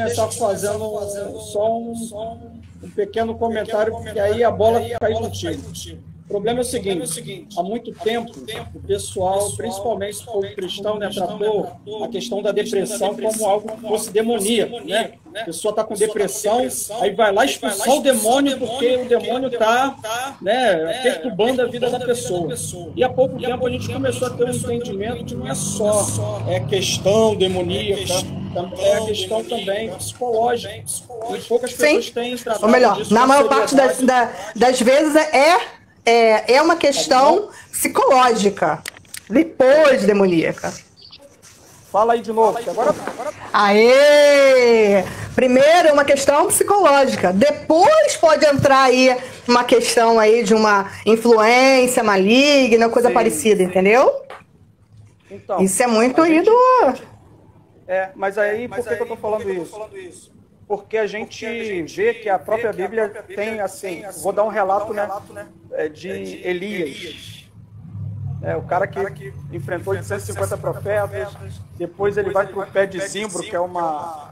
começar fazendo um pequeno comentário, porque aí a bola cai contigo. O problema é o seguinte, há muito tempo o pessoal, principalmente o povo cristão, né, tratou a questão da depressão como algo que fosse demoníaco, né? A pessoa está com depressão, aí vai lá expulsar o demônio porque o demônio está, né, perturbando a vida da pessoa. E há pouco tempo a gente começou a ter um entendimento que não é só questão demoníaca, é a questão também psicológica. E poucas pessoas têm tratado. Ou melhor, disso na com maior parte das vezes é uma questão psicológica, depois demoníaca. Fala aí de novo, que agora... Aê! Primeiro é uma questão psicológica, depois pode entrar aí uma questão aí de uma influência maligna, coisa parecida, entendeu? Então, isso é muito ido... mas aí, por que eu estou falando isso? Porque a gente vê que a própria Bíblia tem, assim, vou dar um relato, né, de Elias. O cara que enfrentou 150 profetas, depois ele vai para o pé de zimbro, que é uma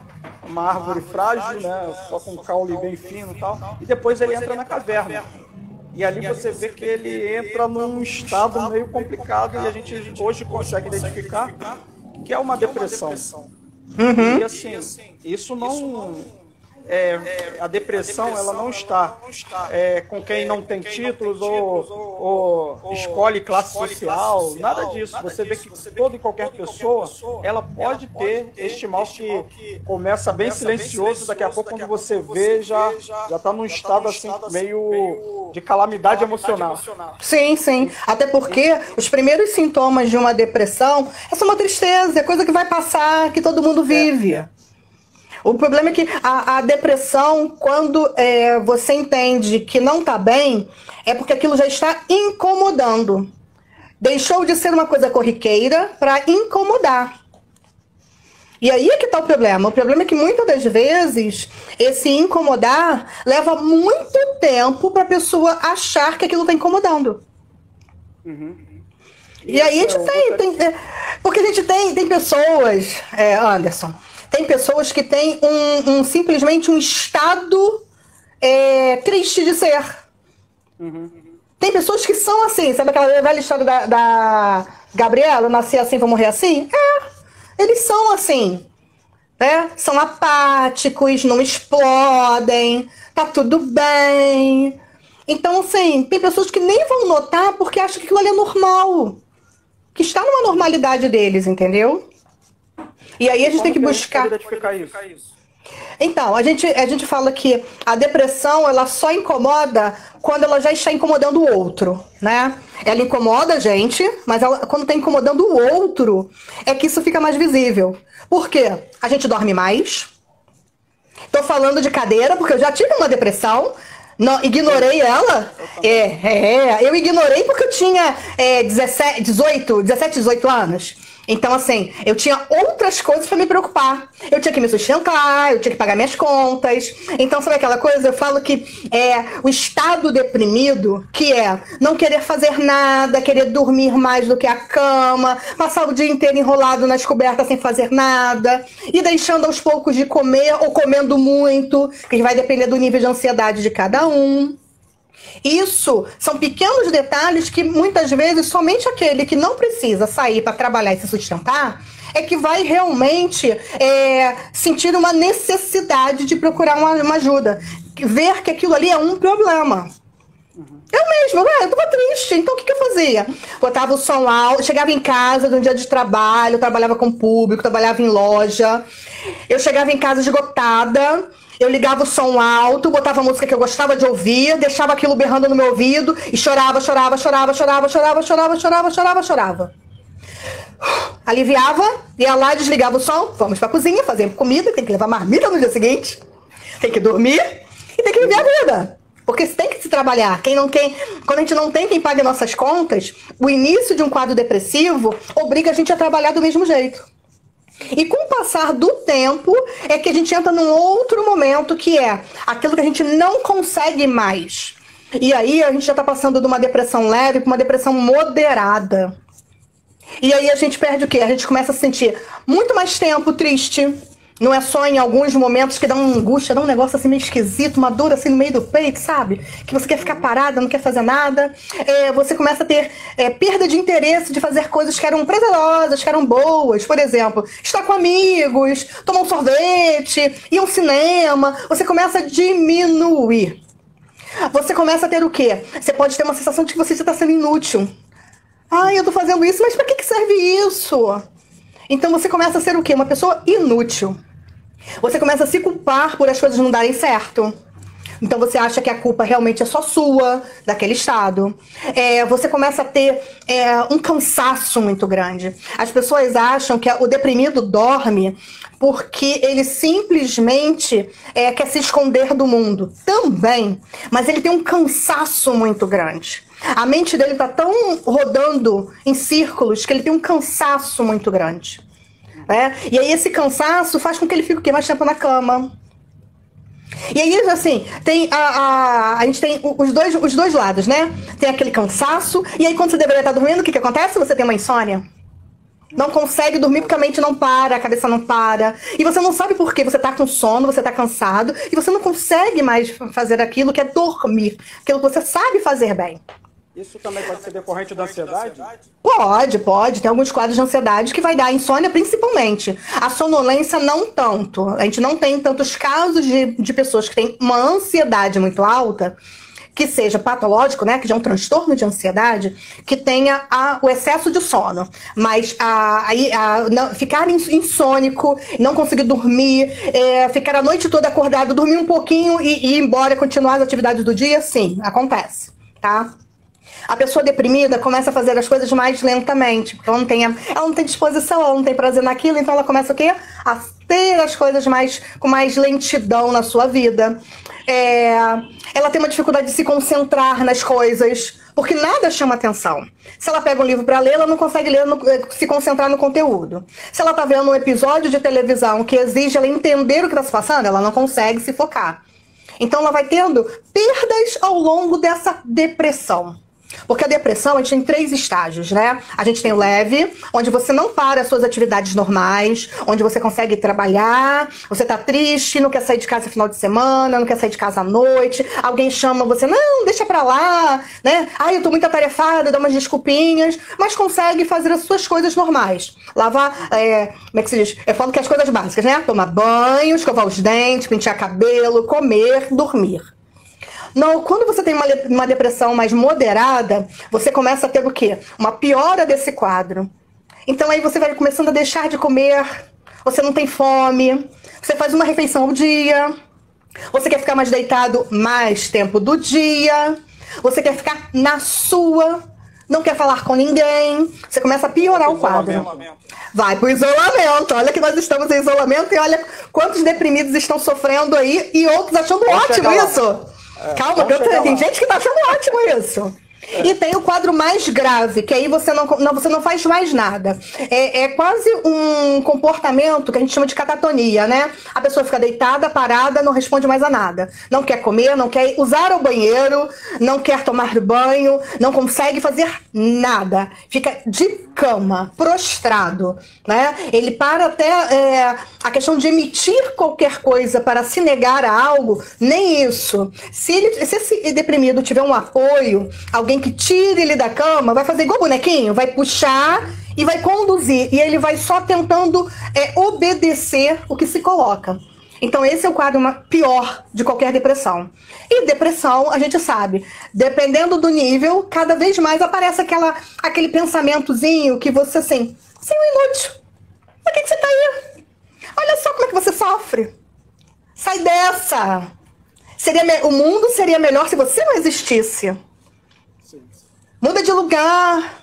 árvore frágil, né, só com caule bem fino e tal, e depois ele entra na caverna. E ali você vê que ele entra num estado meio complicado e a gente hoje consegue identificar que é uma depressão. E assim, isso não... a depressão ela não está com quem não tem títulos ou escolhe classe social, nada disso. Você vê que toda e qualquer pessoa ela pode ter este mal que começa bem silencioso, daqui a pouco quando você vê já está num estado assim meio de calamidade emocional. Sim, sim. Até porque os primeiros sintomas de uma depressão é uma tristeza, é coisa que vai passar, que todo mundo vive. O problema é que a depressão, quando você entende que não está bem, é porque aquilo já está incomodando. Deixou de ser uma coisa corriqueira para incomodar. E aí é que está o problema. O problema é que muitas das vezes esse incomodar leva muito tempo para a pessoa achar que aquilo está incomodando. E aí a gente tem porque a gente tem pessoas, Anderson, tem pessoas que têm simplesmente um estado triste de ser. Tem pessoas que são assim, sabe aquela velha história da Gabriela, nascer assim, vou morrer assim? Eles são assim, né? São apáticos, não explodem, tá tudo bem. Então, assim, tem pessoas que nem vão notar porque acham que aquilo ali é normal. Que está numa normalidade deles, entendeu? E aí a gente tem que buscar... isso? Então, a gente fala que a depressão, ela só incomoda quando ela já está incomodando o outro, né? Ela incomoda a gente, mas quando está incomodando o outro, é que isso fica mais visível. Por quê? A gente dorme mais. Tô falando de cadeira, porque eu já tive uma depressão. Não, ignorei ela. Eu ignorei porque eu tinha 17, 18 anos. Então, assim, eu tinha outras coisas para me preocupar. Eu tinha que me sustentar, eu tinha que pagar minhas contas. Então, sabe aquela coisa? Eu falo que o estado deprimido, que é não querer fazer nada, querer dormir mais do que a cama, passar o dia inteiro enrolado nas cobertas sem fazer nada, e deixando aos poucos de comer ou comendo muito, que vai depender do nível de ansiedade de cada um. Isso são pequenos detalhes que muitas vezes somente aquele que não precisa sair para trabalhar e se sustentar é que vai realmente sentir uma necessidade de procurar uma ajuda, ver que aquilo ali é um problema. Eu mesma, eu tava triste, então o que eu fazia? Botava o som alto, chegava em casa de um dia de trabalho, eu trabalhava com público, trabalhava em loja, eu chegava em casa esgotada, eu ligava o som alto, botava a música que eu gostava de ouvir, deixava aquilo berrando no meu ouvido e chorava. Aliviava, ia lá, desligava o som, vamos pra cozinha, fazer comida, tem que levar marmita no dia seguinte, tem que dormir e tem que viver a vida. Porque tem que se trabalhar. Quando a gente não tem quem pague nossas contas, o início de um quadro depressivo obriga a gente a trabalhar do mesmo jeito. E com o passar do tempo é que a gente entra num outro momento que é aquilo que a gente não consegue mais. E aí a gente já está passando de uma depressão leve para uma depressão moderada. E aí a gente perde o quê? A gente começa a sentir muito mais tempo triste, Não é só em alguns momentos que dá uma angústia, dá um negócio assim meio esquisito, uma dor assim no meio do peito, sabe? Que você quer ficar parada, não quer fazer nada. Você começa a ter perda de interesse de fazer coisas que eram prazerosas, que eram boas. Por exemplo, estar com amigos, tomar um sorvete, ir ao cinema. Você começa a diminuir. Você começa a ter o quê? Você pode ter uma sensação de que você está sendo inútil. Ai, eu tô fazendo isso, mas para que serve isso? Então você começa a ser o quê? Uma pessoa inútil. Você começa a se culpar por as coisas não darem certo. Então você acha que a culpa realmente é só sua, daquele estado. Você começa a ter um cansaço muito grande. As pessoas acham que o deprimido dorme porque ele simplesmente quer se esconder do mundo. Também. Mas ele tem um cansaço muito grande. A mente dele está tão rodando em círculos que ele tem um cansaço muito grande. E aí esse cansaço faz com que ele fique o quê? Mais tempo na cama. E aí, assim, a gente tem os dois lados, né? Tem aquele cansaço, e aí quando você deveria estar dormindo, o que acontece? Você tem uma insônia. Não consegue dormir porque a mente não para, a cabeça não para. E você não sabe por quê. Você tá com sono, você tá cansado, e você não consegue mais fazer aquilo que é dormir. Aquilo que você sabe fazer bem. Isso também pode ser decorrente da ansiedade? Pode. Tem alguns quadros de ansiedade que vai dar insônia, principalmente. A sonolência, não tanto. A gente não tem tantos casos de pessoas que têm uma ansiedade muito alta, que seja patológico, né, que já é um transtorno de ansiedade, que tenha o excesso de sono. Mas ficar insônico, não conseguir dormir, ficar a noite toda acordado, dormir um pouquinho e ir embora, continuar as atividades do dia, sim, acontece, tá? A pessoa deprimida começa a fazer as coisas mais lentamente, porque ela não tem disposição, ela não tem prazer naquilo, então ela começa o quê? A ter as coisas com mais lentidão na sua vida. Ela tem uma dificuldade de se concentrar nas coisas, porque nada chama atenção. Se ela pega um livro para ler, ela não consegue se concentrar no conteúdo. Se ela está vendo um episódio de televisão que exige ela entender o que está se passando, ela não consegue se focar. Então ela vai tendo perdas ao longo dessa depressão. Porque a depressão, a gente tem 3 estágios, né? A gente tem o leve, onde você não para as suas atividades normais, onde você consegue trabalhar, você tá triste, não quer sair de casa no final de semana, não quer sair de casa à noite, alguém chama você, não, deixa pra lá, né? Ai, eu tô muito atarefada, dá umas desculpinhas, mas consegue fazer as suas coisas normais. Lavar, como é que se diz? Eu falo que as coisas básicas, né? Tomar banho, escovar os dentes, pentear cabelo, comer, dormir. Não, quando você tem uma depressão mais moderada, você começa a ter o quê? Uma piora desse quadro. Então aí você vai começando a deixar de comer, você não tem fome, você faz uma refeição ao dia, você quer ficar mais deitado mais tempo do dia, você quer ficar na sua, não quer falar com ninguém, você começa a piorar o quadro. Vai pro isolamento. Olha que nós estamos em isolamento e olha quantos deprimidos estão sofrendo aí e outros achando ótimo isso. Calma, tem gente que tá achando ótimo isso. E tem o quadro mais grave, que aí você não faz mais nada. É quase um comportamento que a gente chama de catatonia, né? A pessoa fica deitada, parada, não responde mais a nada. Não quer comer, não quer usar o banheiro, não quer tomar banho, não consegue fazer nada. Fica de cama, prostrado, né? Ele para até a questão de emitir qualquer coisa para se negar a algo, nem isso. Se esse deprimido tiver um apoio, alguém que tire ele da cama, vai fazer igual bonequinho, vai puxar e vai conduzir. E ele vai só tentando obedecer o que se coloca. Então esse é o quadro pior de qualquer depressão. E depressão, a gente sabe, dependendo do nível, cada vez mais aparece aquele pensamentozinho que você assim, você é um inútil. Por que você tá aí? Olha só como é que você sofre. Sai dessa. O mundo seria melhor se você não existisse. Muda de lugar,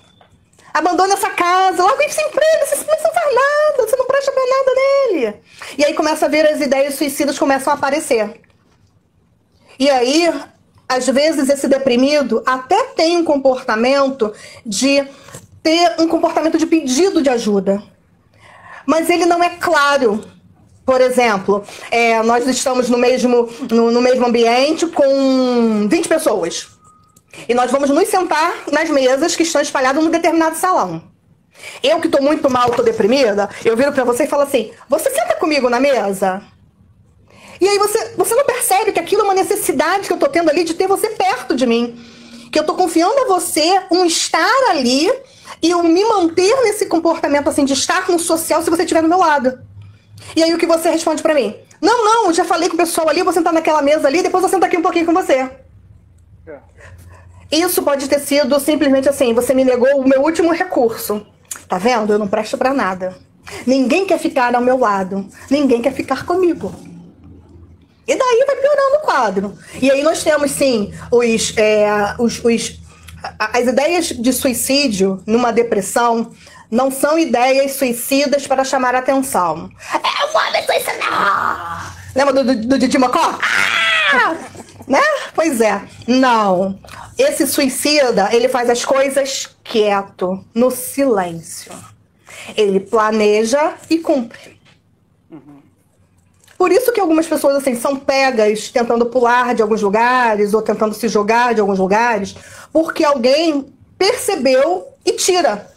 abandona essa casa, logo esse emprego, você não faz nada, você não presta pra nada nele. E aí começa a ver as ideias suicidas começam a aparecer. E aí, às vezes, esse deprimido até tem um comportamento de pedido de ajuda. Mas ele não é claro. Por exemplo, nós estamos no mesmo ambiente com 20 pessoas. E nós vamos nos sentar nas mesas que estão espalhadas num determinado salão. Eu que tô muito mal, tô deprimida, eu viro pra você e falo assim, você senta comigo na mesa? E aí você não percebe que aquilo é uma necessidade que eu tô tendo ali de ter você perto de mim. Que eu tô confiando a você um estar ali e eu me manter nesse comportamento assim de estar no social se você estiver do meu lado. E aí o que você responde pra mim? Não, já falei com o pessoal ali, eu vou sentar naquela mesa ali, depois eu sento aqui um pouquinho com você. Isso pode ter sido simplesmente assim, você me negou o meu último recurso. Tá vendo? Eu não presto pra nada. Ninguém quer ficar ao meu lado. Ninguém quer ficar comigo. E daí vai piorando o quadro. E aí nós temos, sim, as ideias de suicídio numa depressão não são ideias suicidas para chamar a atenção. Eu vou me suicidar! Lembra do Didi Mocó? Ah! Né? Pois é. Não. Esse suicida, ele faz as coisas quieto, no silêncio. Ele planeja e cumpre. Por isso que algumas pessoas assim são pegas tentando pular de alguns lugares ou tentando se jogar de alguns lugares, porque alguém percebeu e tira.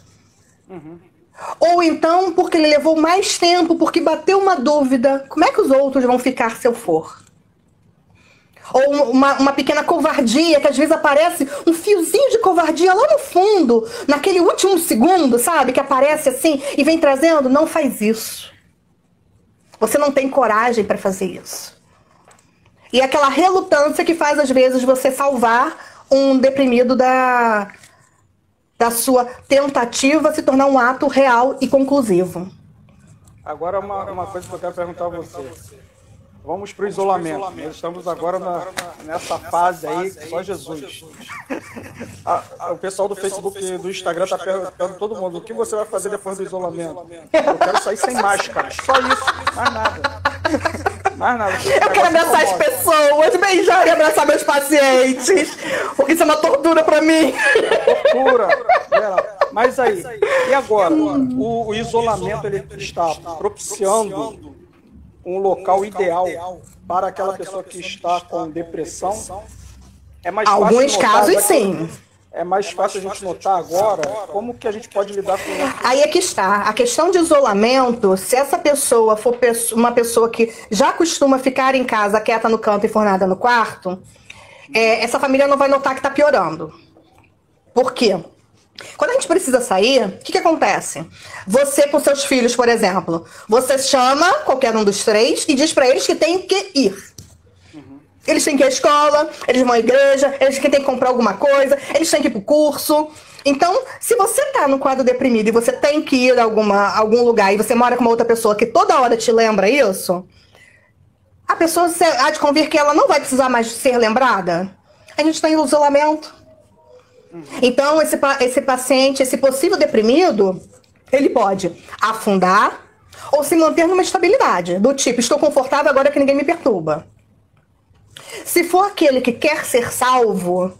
Ou então porque ele levou mais tempo, porque bateu uma dúvida. Como é que os outros vão ficar se eu for? Ou uma pequena covardia, que às vezes aparece um fiozinho de covardia lá no fundo, naquele último segundo, sabe? Que aparece assim e vem trazendo. Não faz isso. Você não tem coragem para fazer isso. E é aquela relutância que faz, às vezes, você salvar um deprimido da sua tentativa se tornar um ato real e conclusivo. Agora, uma coisa que eu quero perguntar a você. Vamos para o isolamento. Nós estamos agora nessa fase aí, só Jesus. O pessoal do Facebook e do Instagram está perguntando todo mundo, o que você vai fazer depois do isolamento? Eu quero sair sem máscara. Só isso, mais nada. Mais nada. Eu quero abraçar as pessoas, beijar e abraçar meus pacientes. Porque isso é uma tortura para mim. Tortura. Mas aí, e agora? O isolamento ele está propiciando um local ideal para aquela pessoa que está com depressão. É mais fácil alguns casos, sim. É mais fácil a gente notar agora como que a gente pode lidar com isso. Aí é que está. A questão de isolamento, se essa pessoa for uma pessoa que já costuma ficar em casa quieta no canto e fornada no quarto, essa família não vai notar que está piorando. Por quê? Quando a gente precisa sair, o que acontece? Você com seus filhos, por exemplo, você chama qualquer um dos três e diz para eles que tem que ir. Eles têm que ir à escola, eles vão à igreja, eles têm que comprar alguma coisa, eles têm que ir pro curso. Então, se você tá no quadro deprimido e você tem que ir a algum lugar e você mora com uma outra pessoa que toda hora te lembra isso, a pessoa há de convir que ela não vai precisar mais ser lembrada. A gente está em isolamento. Então, esse paciente, esse possível deprimido, ele pode afundar ou se manter numa estabilidade, do tipo, estou confortável agora que ninguém me perturba. Se for aquele que quer ser salvo,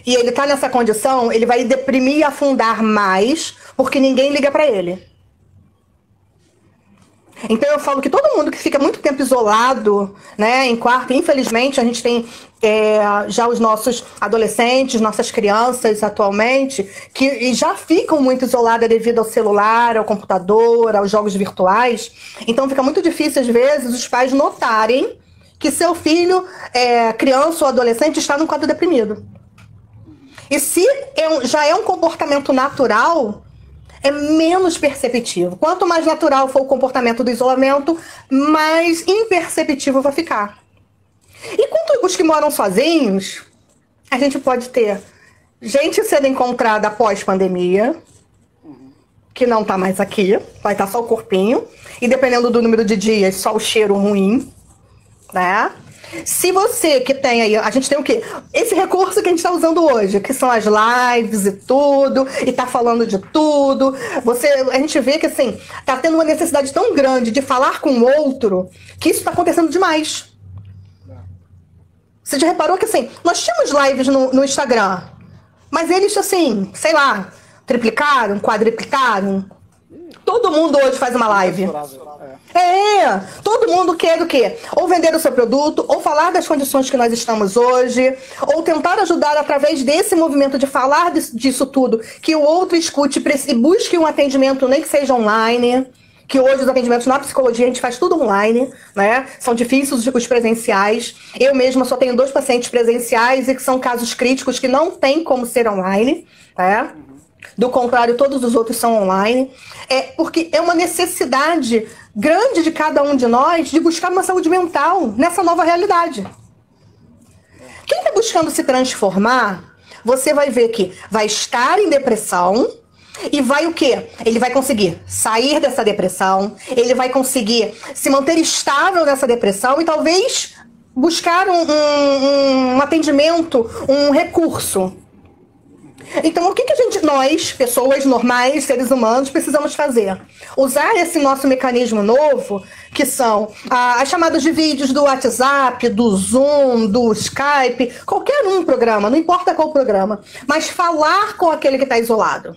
e ele está nessa condição, ele vai deprimir e afundar mais, porque ninguém liga para ele. Então eu falo que todo mundo que fica muito tempo isolado, né, em quarto, infelizmente a gente tem já os nossos adolescentes, nossas crianças atualmente, que já ficam muito isoladas devido ao celular, ao computador, aos jogos virtuais. Então fica muito difícil às vezes os pais notarem que seu filho, criança ou adolescente, está num quadro deprimido. E se já é um comportamento natural, é menos perceptível. Quanto mais natural for o comportamento do isolamento, mais imperceptível vai ficar. E quanto os que moram sozinhos, a gente pode ter gente sendo encontrada após pandemia, que não está mais aqui, vai estar só o corpinho, e dependendo do número de dias, só o cheiro ruim, né? Se você que tem aí, a gente tem o quê? Esse recurso que a gente está usando hoje, que são as lives e tudo, e tá falando de tudo. A gente vê que assim, tá tendo uma necessidade tão grande de falar com o outro, que isso tá acontecendo demais. Você já reparou que assim, nós tínhamos lives no Instagram, mas eles assim, sei lá, triplicaram, quadriplicaram. Todo mundo hoje faz uma live. Todo mundo quer o quê? Ou vender o seu produto, ou falar das condições que nós estamos hoje, ou tentar ajudar através desse movimento de falar disso tudo, que o outro escute e busque um atendimento, nem que seja online, que hoje os atendimentos na psicologia a gente faz tudo online, né? São difíceis os presenciais. Eu mesma só tenho 2 pacientes presenciais e que são casos críticos que não tem como ser online, né? Do contrário, todos os outros são online. Porque é uma necessidade grande de cada um de nós de buscar uma saúde mental nessa nova realidade. Quem está buscando se transformar, você vai ver que vai estar em depressão e vai o quê? Ele vai conseguir sair dessa depressão, ele vai conseguir se manter estável nessa depressão e talvez buscar um atendimento, um recurso. Então, o que nós, pessoas normais, seres humanos, precisamos fazer? Usar esse nosso mecanismo novo, que são as chamadas de vídeos do WhatsApp, do Zoom, do Skype, qualquer programa, não importa qual programa, mas falar com aquele que está isolado.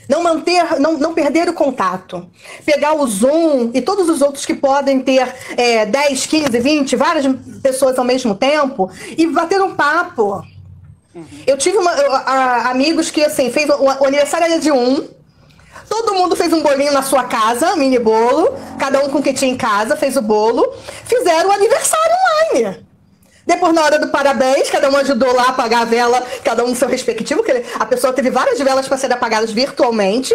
Não perder o contato. Pegar o Zoom e todos os outros que podem ter 10, 15, 20, várias pessoas ao mesmo tempo e bater um papo. Eu tive amigos que, assim, fez o aniversário era de todo mundo fez um bolinho na sua casa, mini bolo, cada um com o que tinha em casa, fez o bolo, fizeram o aniversário online. Depois, na hora do parabéns, cada um ajudou lá a apagar a vela, cada um no seu respectivo, porque a pessoa teve várias velas para serem apagadas virtualmente,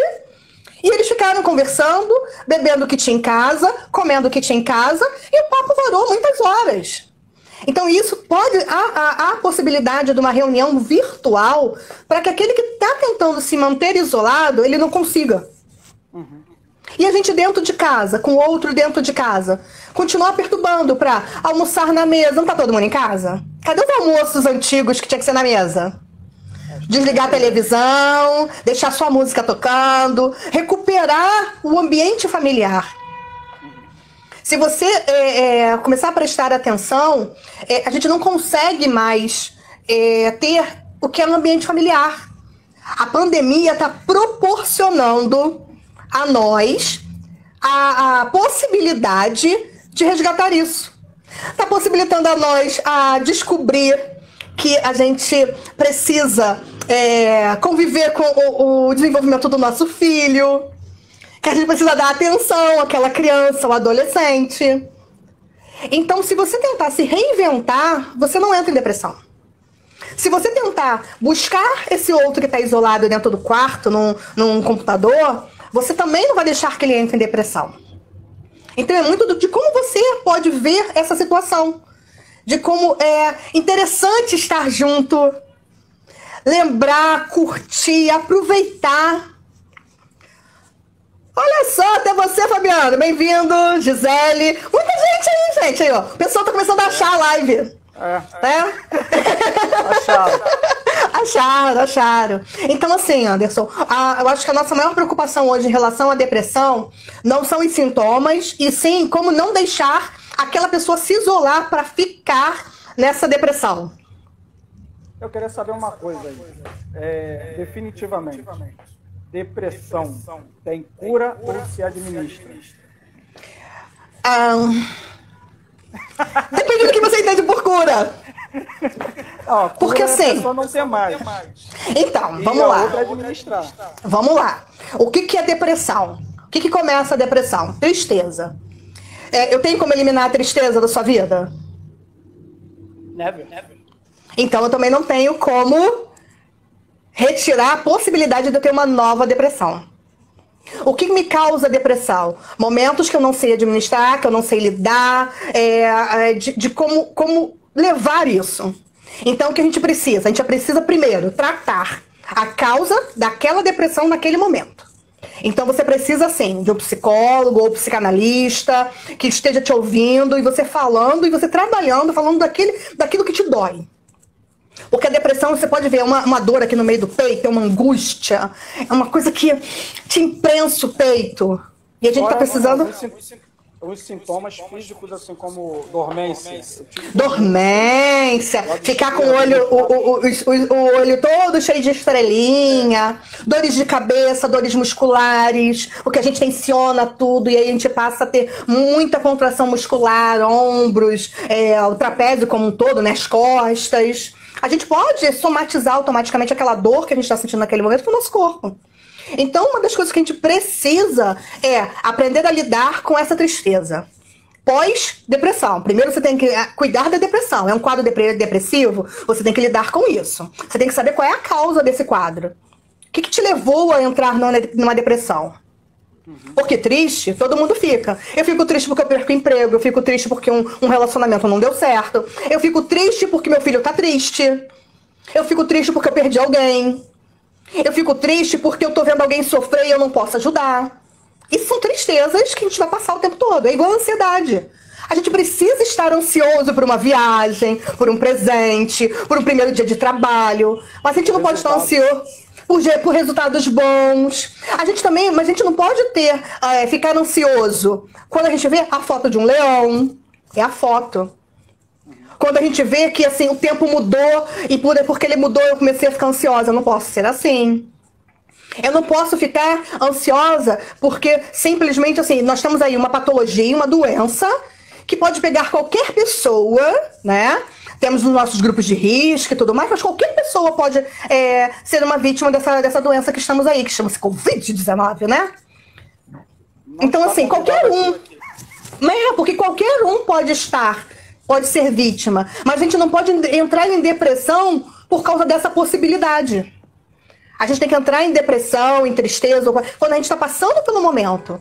e eles ficaram conversando, bebendo o que tinha em casa, comendo o que tinha em casa, e o papo varou muitas horas. Então, isso pode... Há a possibilidade de uma reunião virtual para que aquele que está tentando se manter isolado, ele não consiga. E a gente dentro de casa, com o outro dentro de casa, continuar perturbando para almoçar na mesa. Não está todo mundo em casa? Cadê os almoços antigos que tinha que ser na mesa? Desligar a televisão, deixar sua música tocando, recuperar o ambiente familiar. Se você começar a prestar atenção, a gente não consegue mais ter o que é um ambiente familiar. A pandemia está proporcionando a nós a possibilidade de resgatar isso. Está possibilitando a nós a descobrir que a gente precisa conviver com o desenvolvimento do nosso filho, que a gente precisa dar atenção àquela criança, ao adolescente. Então, se você tentar se reinventar, você não entra em depressão. Se você tentar buscar esse outro que está isolado dentro do quarto, num computador, você também não vai deixar que ele entre em depressão. Então, é muito de como você pode ver essa situação. De como é interessante estar junto, lembrar, curtir, aproveitar. Olha só, até você, Fabiano. Bem-vindo, Gisele. Muita gente aí, gente. Aí, ó. O pessoal tá começando a achar a live. Acharam. Então, assim, Anderson, eu acho que a nossa maior preocupação hoje em relação à depressão não são os sintomas, e sim como não deixar aquela pessoa se isolar para ficar nessa depressão. Eu queria saber uma coisa aí. Definitivamente. Depressão tem cura ou se administra? Depende do que você entende por cura. Porque assim... A pessoa não tem mais. Então, vamos lá. Outra administrar. Vamos lá. O que é depressão? O que começa a depressão? Tristeza. Eu tenho como eliminar a tristeza da sua vida? Never. Então eu também não tenho como retirar a possibilidade de eu ter uma nova depressão. O que me causa depressão? Momentos que eu não sei administrar, que eu não sei lidar, de como levar isso. Então o que a gente precisa? A gente precisa primeiro tratar a causa daquela depressão naquele momento. Então você precisa, assim, de um psicólogo ou psicanalista que esteja te ouvindo e você falando e você trabalhando, falando daquilo que te dói. Porque a depressão, você pode ver, é uma dor aqui no meio do peito, é uma angústia, é uma coisa que te imprensa o peito. E a gente está precisando... os sintomas físicos, assim como dormência. Dormência, ficar com o olho todo cheio de estrelinha, dores de cabeça, dores musculares, porque a gente tensiona tudo e aí a gente passa a ter muita contração muscular, ombros, o trapézio como um todo, né, as costas. A gente pode somatizar automaticamente aquela dor que a gente está sentindo naquele momento para o nosso corpo. Então, uma das coisas que a gente precisa é aprender a lidar com essa tristeza. Pós-depressão. Primeiro você tem que cuidar da depressão. É um quadro depressivo, você tem que lidar com isso. Você tem que saber qual é a causa desse quadro. O que te levou a entrar numa depressão? Porque triste, todo mundo fica. Eu fico triste porque eu perco emprego, eu fico triste porque um relacionamento não deu certo, eu fico triste porque meu filho tá triste, eu fico triste porque eu perdi alguém. Eu fico triste porque eu tô vendo alguém sofrer e eu não posso ajudar. Isso são tristezas que a gente vai passar o tempo todo. É igual a ansiedade. A gente precisa estar ansioso por uma viagem, por um presente, por um primeiro dia de trabalho. Mas a gente não pode estar ansioso por resultados bons. Mas a gente não pode ficar ansioso quando a gente vê a foto de um leão. É a foto. Quando a gente vê que assim, o tempo mudou e porque ele mudou eu comecei a ficar ansiosa. Eu não posso ser assim. Eu não posso ficar ansiosa porque simplesmente assim, nós temos aí uma patologia, uma doença que pode pegar qualquer pessoa, né? Temos os nossos grupos de risco e tudo mais, mas qualquer pessoa pode ser uma vítima dessa doença que estamos aí, que chama-se Covid-19, né? Então assim, qualquer um. Porque qualquer um pode ser vítima, mas a gente não pode entrar em depressão por causa dessa possibilidade. A gente tem que entrar em depressão, em tristeza, quando a gente está passando pelo momento.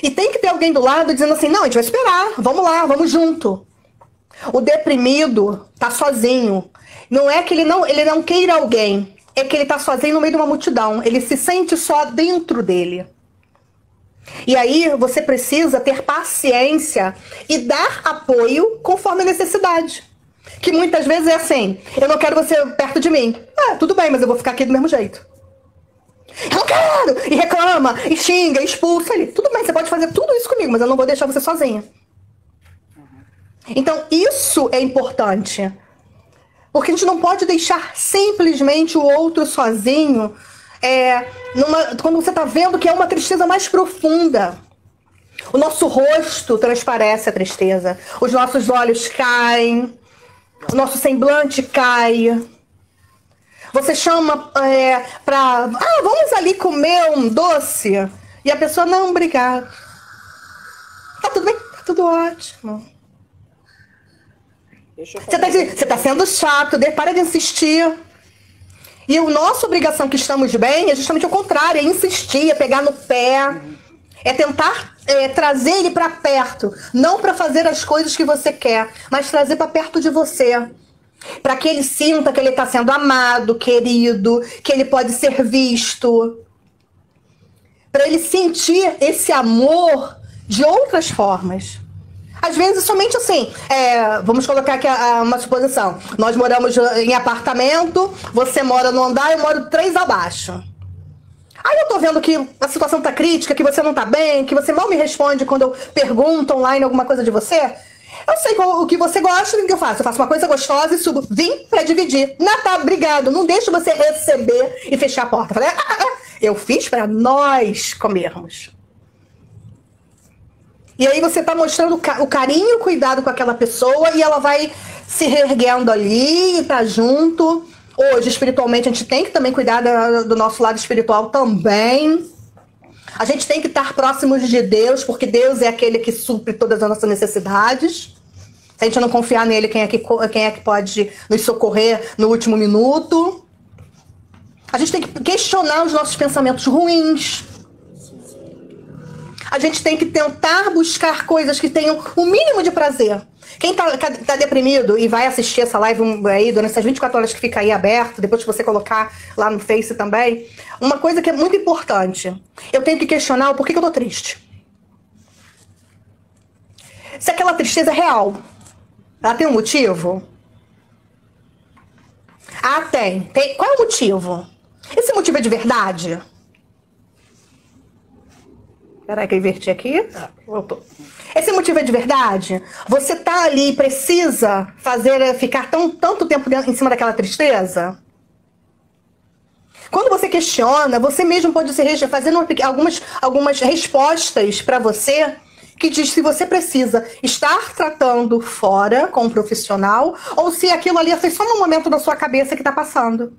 E tem que ter alguém do lado dizendo assim, não, a gente vai esperar, vamos lá, vamos junto. O deprimido tá sozinho. Não é que ele não queira alguém, é que ele tá sozinho no meio de uma multidão. Ele se sente só dentro dele. E aí você precisa ter paciência e dar apoio conforme a necessidade. Que muitas vezes é assim, eu não quero você perto de mim. Tudo bem, mas eu vou ficar aqui do mesmo jeito. Eu não quero! E reclama, e xinga, e expulsa ali. Tudo bem, você pode fazer tudo isso comigo, mas eu não vou deixar você sozinha. Então isso é importante. Porque a gente não pode deixar simplesmente o outro sozinho quando você está vendo que é uma tristeza mais profunda. O nosso rosto transparece a tristeza. Os nossos olhos caem. O nosso semblante cai. Você chama vamos ali comer um doce. E a pessoa, não, obrigado. Tá tudo bem? Tá tudo ótimo. Você tá sendo chato, para de insistir. E a nossa obrigação que estamos bem é justamente o contrário, é insistir, é pegar no pé, é tentar trazer ele para perto, não para fazer as coisas que você quer, mas trazer para perto de você, para que ele sinta que ele está sendo amado, querido, que ele pode ser visto, para ele sentir esse amor de outras formas. Às vezes, somente assim, vamos colocar aqui uma suposição. Nós moramos em apartamento, você mora no andar, eu moro 3 abaixo. Aí eu tô vendo que a situação tá crítica, que você não tá bem, que você mal me responde quando eu pergunto online alguma coisa de você. Eu sei o que você gosta e o que eu faço. Eu faço uma coisa gostosa e subo. Vim pra dividir. Tá, obrigado. Não deixo você receber e fechar a porta. Falei, eu fiz pra nós comermos. E aí você tá mostrando o carinho e o cuidado com aquela pessoa e ela vai se reerguendo ali e tá junto. Hoje, espiritualmente, a gente tem que também cuidar do nosso lado espiritual também. A gente tem que estar próximos de Deus, porque Deus é aquele que supre todas as nossas necessidades. Se a gente não confiar nele, quem é que pode nos socorrer no último minuto? A gente tem que questionar os nossos pensamentos ruins. A gente tem que tentar buscar coisas que tenham o mínimo de prazer. Quem tá deprimido e vai assistir essa live aí durante essas 24 horas que fica aí aberto, depois que você colocar lá no Face também, uma coisa que é muito importante. Eu tenho que questionar o porquê que eu tô triste. Se aquela tristeza é real, ela tem um motivo? Tem. Qual é o motivo? Esse motivo é de verdade? Peraí que eu inverti aqui. Voltou. Esse motivo é de verdade? Você tá ali e precisa ficar tanto tempo em cima daquela tristeza? Quando você questiona, você mesmo pode se fazendo algumas respostas para você que diz se você precisa estar tratando fora com um profissional ou se aquilo ali foi só no momento da sua cabeça que está passando.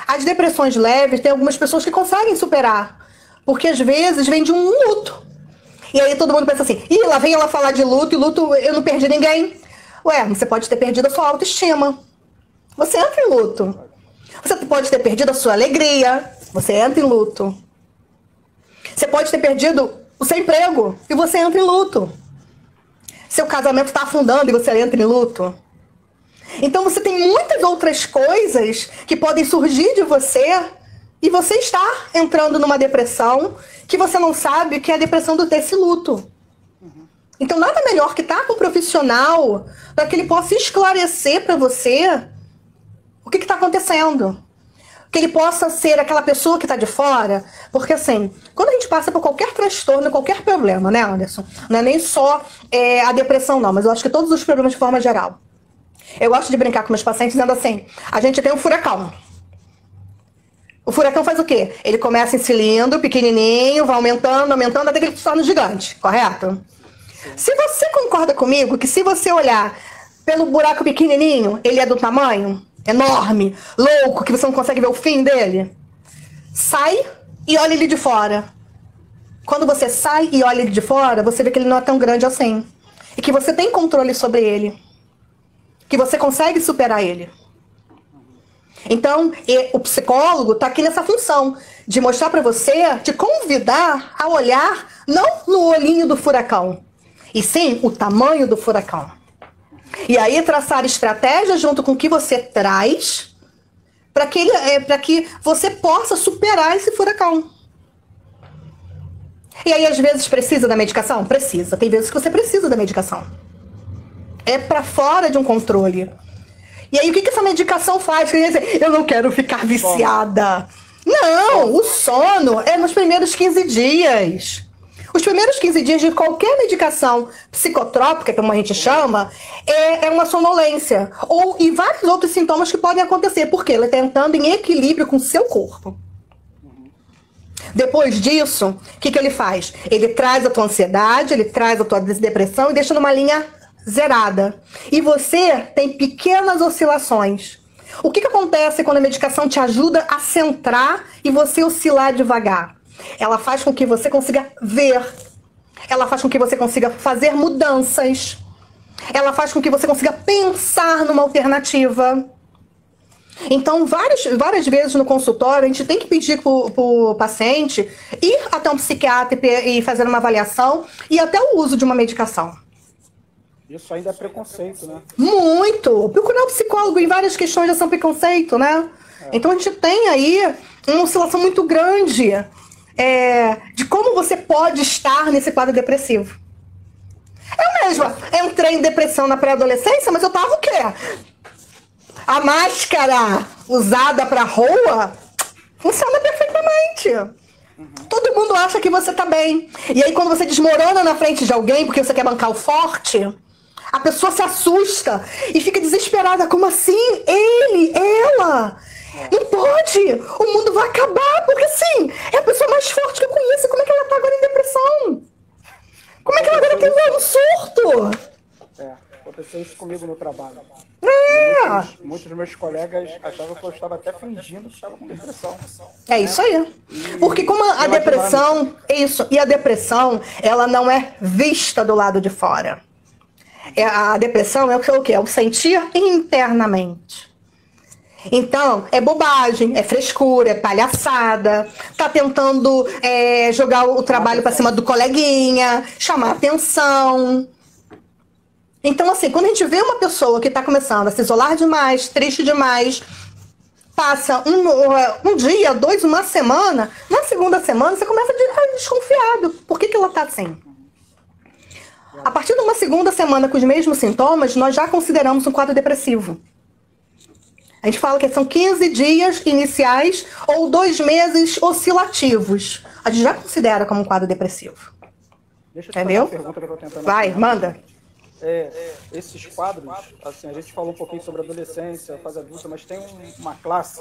As depressões leves, tem algumas pessoas que conseguem superar, porque às vezes vem de um luto. E aí todo mundo pensa assim, ih, lá vem ela falar de luto, e luto eu não perdi ninguém. Ué, você pode ter perdido a sua autoestima. Você entra em luto. Você pode ter perdido a sua alegria, você entra em luto. Você pode ter perdido o seu emprego e você entra em luto. Seu casamento está afundando e você entra em luto. Então você tem muitas outras coisas que podem surgir de você e você está entrando numa depressão que você não sabe que é a depressão desse luto. Então nada melhor que estar com um profissional para que ele possa esclarecer para você o que está acontecendo. Que ele possa ser aquela pessoa que está de fora. Porque assim, quando a gente passa por qualquer transtorno, qualquer problema, né, Anderson? Não é nem só a depressão, não. Mas eu acho que todos os problemas de forma geral. Eu gosto de brincar com meus pacientes dizendo assim, a gente tem um furacão. O furacão faz o quê? Ele começa em cilindro, pequenininho, vai aumentando, até que ele se torna gigante, correto? Se você concorda comigo que se você olhar pelo buraco pequenininho, ele é do tamanho enorme, louco, que você não consegue ver o fim dele, sai e olha ele de fora. Quando você sai e olha ele de fora, você vê que ele não é tão grande assim. E que você tem controle sobre ele. Que você consegue superar ele. Então, o psicólogo está aqui nessa função de mostrar para você, te convidar a olhar não no olhinho do furacão, e sim o tamanho do furacão. E aí traçar estratégias junto com o que você traz para que você possa superar esse furacão. E aí às vezes precisa da medicação? Precisa. Tem vezes que você precisa da medicação. É para fora de um controle. E aí o que essa medicação faz? Eu não quero ficar viciada. Não, o sono é nos primeiros 15 dias. Os primeiros 15 dias de qualquer medicação psicotrópica, como a gente chama, é uma sonolência. E vários outros sintomas que podem acontecer, porque ele está entrando em equilíbrio com o seu corpo. Depois disso, o que ele faz? Ele traz a tua ansiedade, ele traz a tua depressão e deixa numa linha zerada. E você tem pequenas oscilações. O que acontece quando a medicação te ajuda a centrar e você oscilar devagar? Ela faz com que você consiga ver. Ela faz com que você consiga fazer mudanças. Ela faz com que você consiga pensar numa alternativa. Então, várias vezes no consultório, a gente tem que pedir pro paciente ir até um psiquiatra e fazer uma avaliação e até o uso de uma medicação. Isso ainda é preconceito, né? Muito! Procurar um psicólogo em várias questões já são preconceito, né? Então a gente tem aí uma oscilação muito grande de como você pode estar nesse quadro depressivo. Eu mesma entrei em depressão na pré-adolescência, mas eu tava o quê? A máscara usada pra rua funciona perfeitamente. Todo mundo acha que você tá bem. E aí quando você desmorona na frente de alguém porque você quer bancar o forte, a pessoa se assusta e fica desesperada. Como assim? Ela? Não pode! O mundo vai acabar, porque assim, é a pessoa mais forte que eu conheço. Como é que ela tá agora em depressão? Como é que ela agora tem um surto? Aconteceu isso comigo no trabalho. Muitos dos meus colegas achavam que eu estava até fingindo que estava com depressão. É isso aí. Porque como a depressão, e a depressão, ela não é vista do lado de fora. A depressão é o que? É o sentir internamente. Então, é bobagem, é frescura, é palhaçada, tá tentando jogar o trabalho para cima do coleguinha, chamar atenção. Então, assim, quando a gente vê uma pessoa que está começando a se isolar demais, triste demais, passa um dia, dois, uma semana, na segunda semana você começa a desconfiado. Por que ela está assim? A partir de uma segunda semana com os mesmos sintomas, nós já consideramos um quadro depressivo. A gente fala que são 15 dias iniciais ou 2 meses oscilativos. a gente já considera como um quadro depressivo. Deixa eu te fazer uma pergunta que eu tô tentando. Vai, manda. Esses quadros, assim, a gente falou um pouquinho sobre adolescência, fase adulta, mas tem uma classe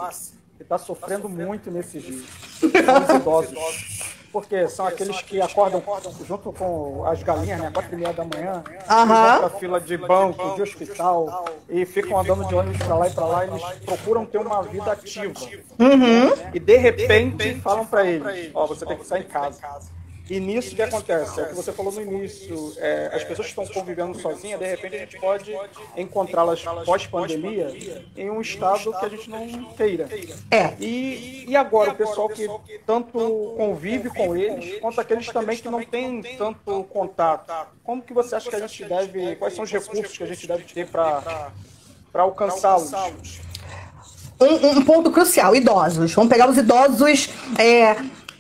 que está sofrendo muito nesses dias. São os idosos. Porque são aqueles que acordam junto com as galinhas, né, 4h30 da manhã, vão para fila de banco, de hospital, e ficam andando de ônibus para lá e para lá, e eles procuram ter uma vida ativa. E de repente falam para eles, você tem que sair em casa. E nisso o que acontece? É o que você falou no início, as pessoas que estão convivendo sozinhas, de repente a gente pode encontrá-las pós-pandemia em um estado que a gente não queira. E agora o pessoal que tanto convive com eles, quanto aqueles também que não têm tanto contato. Como que você acha que a gente deve, quais são os recursos que a gente deve ter para alcançá-los? Um ponto crucial, idosos. Vamos pegar os idosos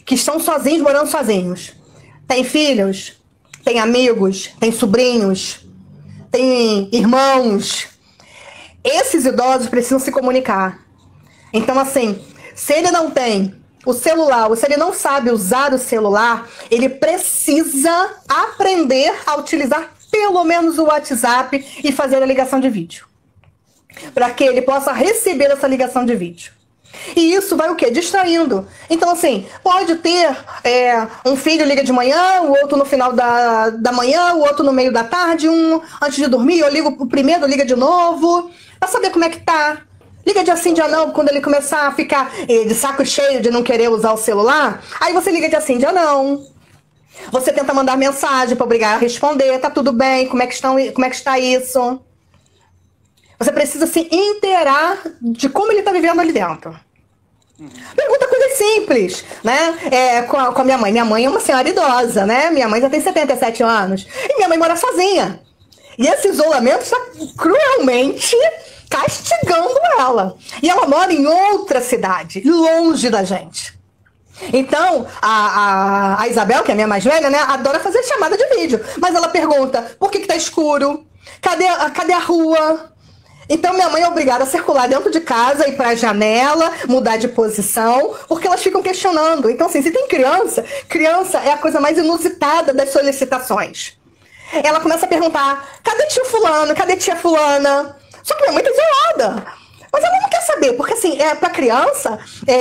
que estão sozinhos, morando sozinhos. Tem filhos, tem amigos, tem sobrinhos, tem irmãos. Esses idosos precisam se comunicar. Então, assim, se ele não tem o celular, ou se ele não sabe usar o celular, ele precisa aprender a utilizar pelo menos o WhatsApp e fazer a ligação de vídeo, para que ele possa receber essa ligação de vídeo. E isso vai o quê? Distraindo. Então, assim, pode ter um filho liga de manhã, o outro no final da manhã, o outro no meio da tarde, um antes de dormir, eu ligo o primeiro, liga de novo, pra saber como é que tá. Liga de assim, dia não, quando ele começar a ficar de saco cheio de não querer usar o celular, aí você liga de assim, dia não. Você tenta mandar mensagem pra obrigar a responder, tá tudo bem, como é que está isso? Você precisa se inteirar de como ele está vivendo ali dentro. Pergunta coisas simples, né? Com a minha mãe. Minha mãe é uma senhora idosa, né? Minha mãe já tem 77 anos. E minha mãe mora sozinha. E esse isolamento está cruelmente castigando ela. E ela mora em outra cidade, longe da gente. Então, a Isabel, que é a minha mais velha, né? Adora fazer chamada de vídeo. Mas ela pergunta, por que tá escuro? Cadê a rua? Então, minha mãe é obrigada a circular dentro de casa, ir para a janela, mudar de posição, porque elas ficam questionando. Então, assim, se tem criança é a coisa mais inusitada das solicitações. Ela começa a perguntar, cadê tio fulano, cadê tia fulana? Só que minha mãe tá isolada. Mas ela não quer saber, porque, assim, para criança,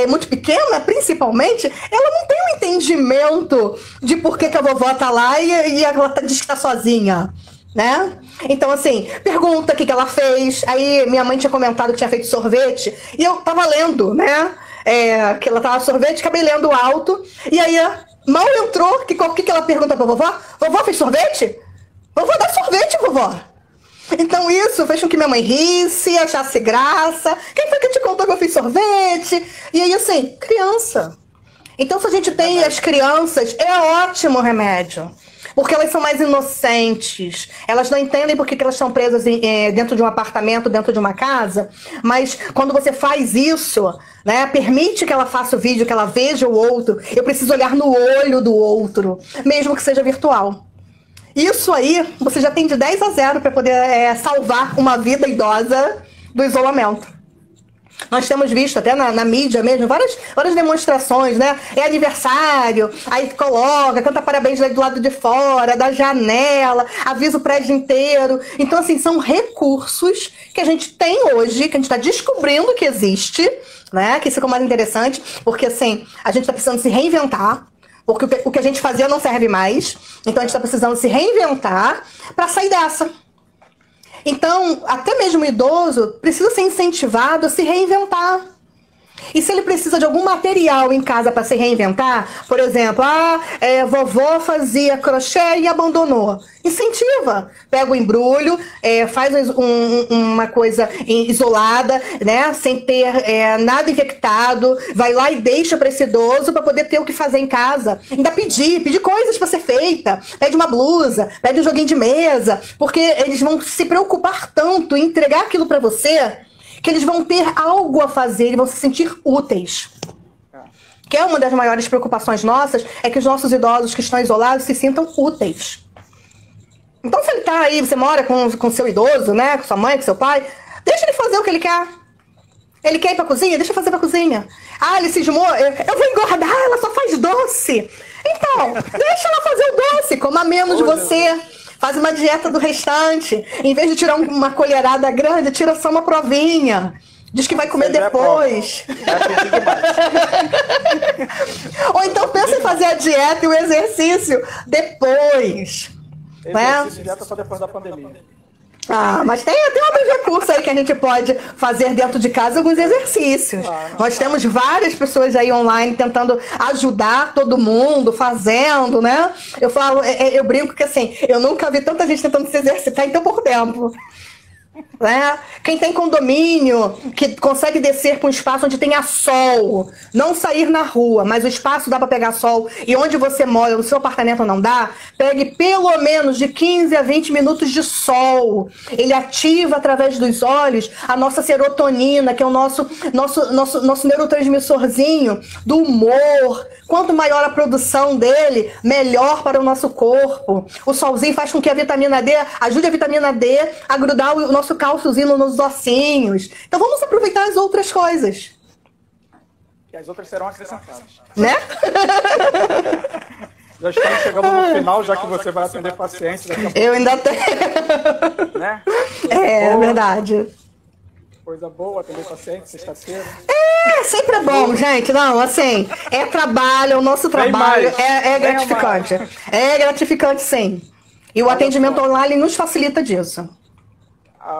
muito pequena, principalmente, ela não tem um entendimento de por que a vovó tá lá e ela diz que tá sozinha. Né? Então, assim, pergunta o que ela fez. Aí minha mãe tinha comentado que tinha feito sorvete e eu tava lendo, né? Que ela tava sorvete, acabei lendo alto. E aí, mal entrou, o que ela pergunta pra vovó? Vovó fez sorvete? Vovó, dá sorvete, vovó. Então isso fez com que minha mãe risse, achasse graça. Quem foi que te contou que eu fiz sorvete? E aí, assim, criança. Então, se a gente tem as crianças, é ótimo remédio. Porque elas são mais inocentes. Elas não entendem por que elas estão presas dentro de um apartamento, dentro de uma casa. Mas quando você faz isso, né, permite que ela faça o vídeo, que ela veja o outro. Eu preciso olhar no olho do outro, mesmo que seja virtual. Isso aí, você já tem de 10-0 para poder salvar uma vida idosa do isolamento. Nós temos visto até na mídia mesmo várias demonstrações, né? É aniversário, aí coloca, canta parabéns do lado de fora, da janela, avisa o prédio inteiro. Então, assim, são recursos que a gente tem hoje, que a gente está descobrindo que existe, né? Que isso ficou mais interessante, porque, assim, a gente está precisando se reinventar, porque o que a gente fazia não serve mais. Então, a gente está precisando se reinventar para sair dessa. Então, até mesmo o idoso precisa ser incentivado a se reinventar. E se ele precisa de algum material em casa para se reinventar, por exemplo, vovó fazia crochê e abandonou. Incentiva. Pega o embrulho, faz uma coisa isolada, né, sem ter nada infectado, vai lá e deixa para esse idoso para poder ter o que fazer em casa. Ainda pedir coisas para ser feita. Pede uma blusa, pede um joguinho de mesa, porque eles vão se preocupar tanto em entregar aquilo para você, que eles vão ter algo a fazer e vão se sentir úteis. Que é uma das maiores preocupações nossas, é que os nossos idosos que estão isolados se sintam úteis. Então, se ele tá aí, você mora com seu idoso, né, com sua mãe, com seu pai, deixa ele fazer o que ele quer. Ele quer ir pra cozinha? Deixa eu fazer pra cozinha. Ah, ele cismou? Eu vou engordar, ela só faz doce. Então, deixa ela fazer o doce, coma menos de você. Faz uma dieta do restante. Em vez de tirar uma colherada grande, tira só uma provinha. Diz que vai comer depois. Ou então pensa em fazer a dieta e o exercício depois. Exercício e dieta só depois da pandemia. Mas tem outros recursos aí que a gente pode fazer dentro de casa, alguns exercícios. Nós temos várias pessoas aí online tentando ajudar todo mundo, fazendo, né? Eu falo, eu brinco que assim, eu nunca vi tanta gente tentando se exercitar em tão pouco tempo. Né? Quem tem condomínio, que consegue descer para um espaço onde tenha sol, não sair na rua, mas o espaço dá para pegar sol, e onde você mora, no seu apartamento não dá, pegue pelo menos de 15 a 20 minutos de sol. Ele ativa através dos olhos a nossa serotonina, que é o nosso neurotransmissorzinho do humor. Quanto maior a produção dele, melhor para o nosso corpo. O solzinho faz com que a vitamina D, ajude a vitamina D a grudar o nosso cálciozinho nos ossinhos. Então vamos aproveitar as outras coisas. E as outras serão acrescentadas. Né? Já estamos chegando no final, já que você vai atender pacientes. Eu ainda tenho. Né? É verdade. Coisa boa, atender pacientes, sexta-feira. Sempre é bom, gente. Não, assim, é trabalho, o nosso trabalho é gratificante. É gratificante, sim. E o atendimento online nos facilita disso.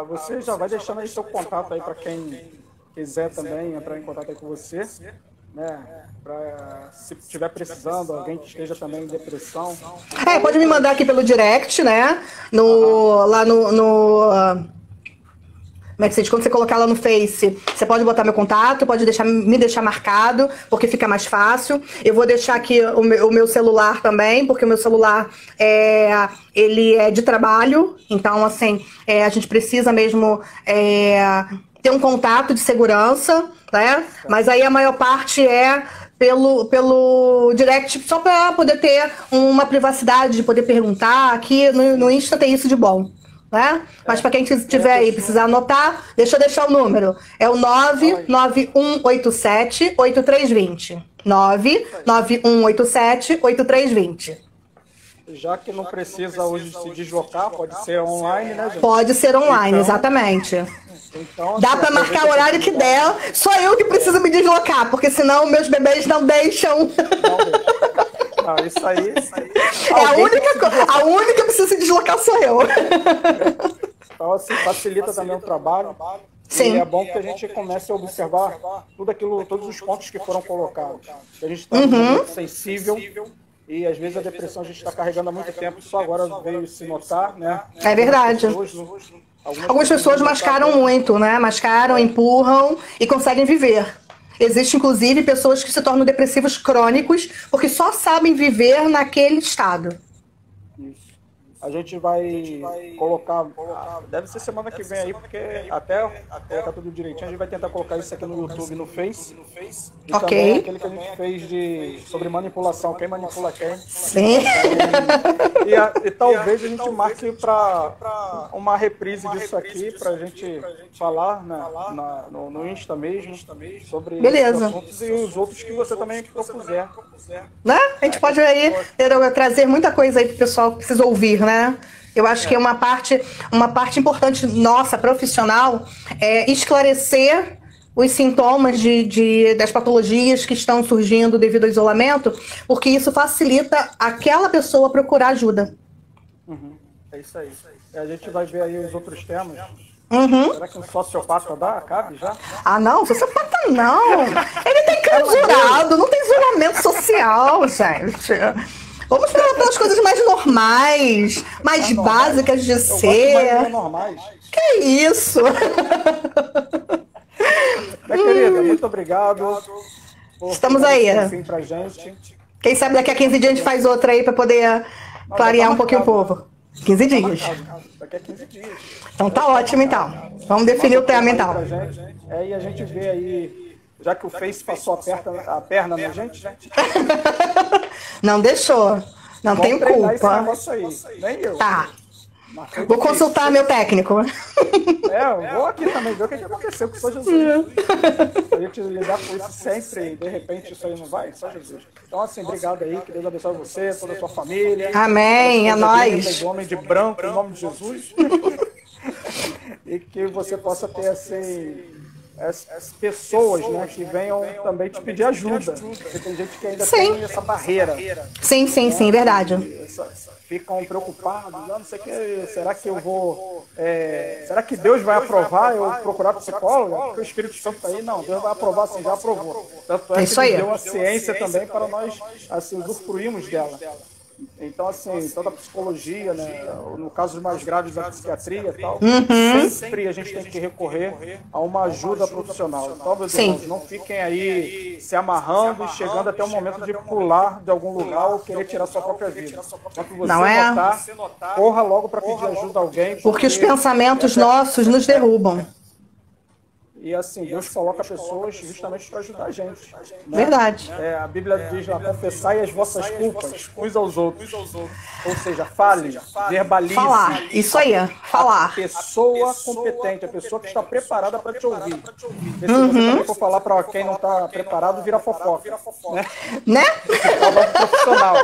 Você já vai deixando aí seu contato aí para quem quiser também entrar em contato aí com você, né? Se estiver precisando, alguém que esteja também em depressão. Pode me mandar aqui pelo direct, né? Lá no como é que se diz? Quando você colocar lá no Face, você pode botar meu contato, pode me deixar marcado, porque fica mais fácil. Eu vou deixar aqui o meu celular também, porque o meu celular ele é de trabalho. Então, assim, a gente precisa mesmo ter um contato de segurança, né? Mas aí a maior parte é pelo direct, só para poder ter uma privacidade, de poder perguntar. Aqui no Insta tem isso de bom. Né? Mas para quem tiver aí, precisar anotar, deixa eu deixar o número. É o 99187-8320. 99187-8320. Já que não precisa hoje se deslocar, pode ser online, né, gente? Pode ser online, exatamente. Então, dá para marcar o horário que der. Só eu que preciso me deslocar, porque senão meus bebês não deixam. Não, isso aí. A única que precisa se deslocar sou eu. Então, assim, facilita também o trabalho. Sim. E é bom que a gente comece a observar todos os pontos que foram colocados. A gente está muito sensível e às vezes a depressão a gente está carregando há muito tempo, só agora veio se notar, né? É verdade. Algumas pessoas mascaram muito, né? Mascaram, empurram e conseguem viver. Existe, inclusive, pessoas que se tornam depressivos crônicos porque só sabem viver naquele estado. Isso. A gente vai colocar, deve ser semana que vem aí, porque até colocar tudo direitinho, a gente vai tentar colocar isso aqui no YouTube, no Face. E também aquele que a gente fez sobre manipulação, quem manipula quem. Sim. E talvez a gente marque para uma reprise disso aqui, para a gente falar no Insta mesmo, sobre esses assuntos e os outros que você também propuser. Né? A gente pode aí trazer muita coisa aí para o pessoal que precisa ouvir, né? Eu acho que é uma parte importante nossa, profissional, é esclarecer os sintomas das patologias que estão surgindo devido ao isolamento, porque isso facilita aquela pessoa procurar ajuda. É isso aí. A gente vai ver aí os outros temas. Será que um sociopata cabe já? Não, sociopata não. Ele tem clausurado, não tem isolamento social, gente. Vamos falar pelas coisas mais normais, mais básicas de ser. Que isso? Minha querida, muito obrigado. Estamos aí. Pra gente. Quem sabe daqui a 15 dias a gente faz outra aí para poder clarear um pouquinho o povo. 15 dias. Daqui a 15 dias. Então tá ótimo, então. Vamos definir o tema, então. E a gente vê aí, já que o Face passou a perna na gente, né? Não deixou. Não tenho culpa. Esse aí. Nem eu. Tá. Vou consultar meu técnico. Eu vou aqui também ver o que aconteceu com o São Jesus. A gente lidar com isso sempre e de repente isso aí não vai, só Jesus. Então, assim, obrigado aí, que Deus abençoe você, toda a sua família. Amém, é nóis. O homem de branco, em nome de Jesus. E que você possa ter, assim, as pessoas, né, que venham também te pedir ajuda. Porque tem gente que ainda tem essa barreira. Sim, verdade. Ficam preocupados, não sei o que, será que eu vou... será que Deus vai aprovar eu procurar psicólogo? Porque o Espírito Santo está aí? Não, Deus vai aprovar, assim, já aprovou. Tanto é que Ele deu a ciência também para nós, assim, usufruirmos dela. Então, assim, toda a psicologia, né, no caso mais graves da psiquiatria e tal, sempre a gente tem que recorrer a uma ajuda profissional. Então, meus irmãos, não fiquem aí se amarrando e chegando até o momento de pular de algum lugar ou querer tirar sua própria vida. Quando você notar, corra logo para pedir ajuda a alguém. Porque os pensamentos nossos nos derrubam. E assim, Deus coloca pessoas justamente para ajudar a gente. Né? Verdade. A Bíblia diz lá, confessai as vossas culpas uns aos outros. Ou seja, fale, verbalize. Falar, isso aí, falar. A pessoa competente, a pessoa que está preparada para te ouvir. Porque se você também for falar para quem não está preparado, vira fofoca. Né? Fala profissional.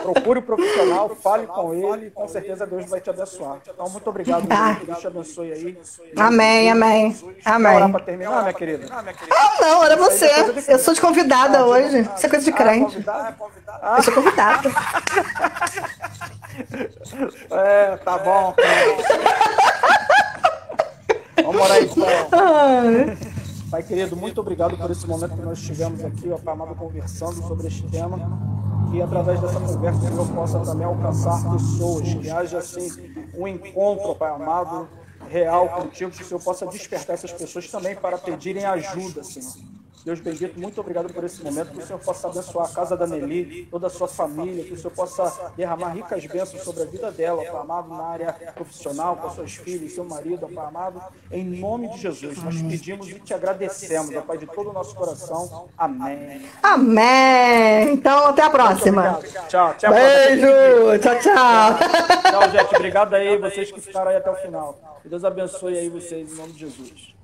Procure o profissional, fale com ele e com certeza Deus vai te abençoar. Então, muito obrigado. Que Deus te abençoe aí. Amém. Para terminar, minha querida? Não, era você. Eu sou de convidada hoje. Isso é coisa de crente. Eu sou convidada. Tá bom. Vamos orar então. Pai querido, muito obrigado por esse momento que nós tivemos aqui, ó, Pai amado, conversando sobre este tema. E através dessa conversa, que eu possa também alcançar pessoas, que haja assim um encontro, Pai amado, real contigo, que o Senhor possa despertar essas pessoas também para pedirem ajuda, Senhor. Deus bendito, muito obrigado por esse momento, que o Senhor possa abençoar a casa da Nelly, toda a sua família, que o Senhor possa derramar ricas bênçãos sobre a vida dela, Pai amado, na área profissional, com as suas filhas, seu marido, Pai amado, em nome de Jesus. Nós pedimos e te agradecemos, ó Pai, de todo o nosso coração. Amém. Amém. Então, até a próxima. Tchau. Beijo. Tchau. Tchau, gente. Obrigado aí, vocês que ficaram aí até o final. Que Deus abençoe aí vocês, em nome de Jesus.